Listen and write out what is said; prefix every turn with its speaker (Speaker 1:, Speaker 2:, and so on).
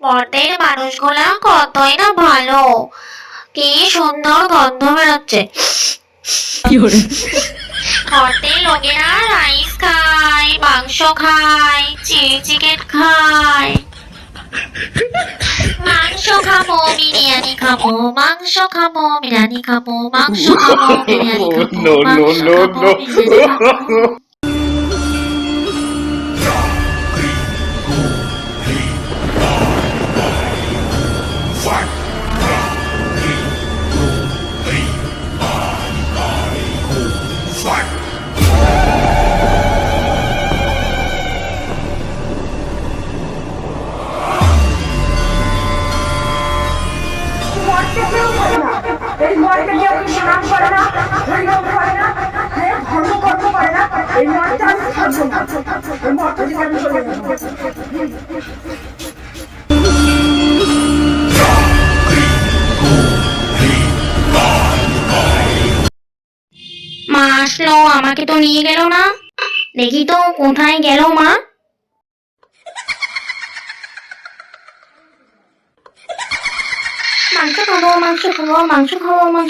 Speaker 1: মর্তের মানুষগুলা কতই না ভালো, কি সুন্দর গন্ধ বেরোচ্ছে। মর্তের লোকেরা রাইস খায়, মাংস খায়, চিলি চিকেন খায়। মাংস খাবো, বিরিয়ানি খাবো, মাংস খাবো, বিরিয়ানি খাবো, মাংস খাবো, বিরিয়ানি খাবো,
Speaker 2: No, no,
Speaker 1: মাংস
Speaker 2: no,
Speaker 1: খাবো,
Speaker 2: no.
Speaker 1: বিরিয়ানি খাবো।
Speaker 3: মরতে কেউ করে না। এই মরতে কেউ কি স্নান করে না, হরিনাম করে না, হ্যাঁ ধর্ম কর্ম করে না। এই মরতে আমি থাকবো না, এই মরতে থেকে আমি চলে যাবো।
Speaker 1: মা আসলো, আমাকে তো নিয়ে গেল না। দেখি তো কোথায় গেল মা। মাংস খাবো, মাংস খাবো, মাংস খাবো, মাংস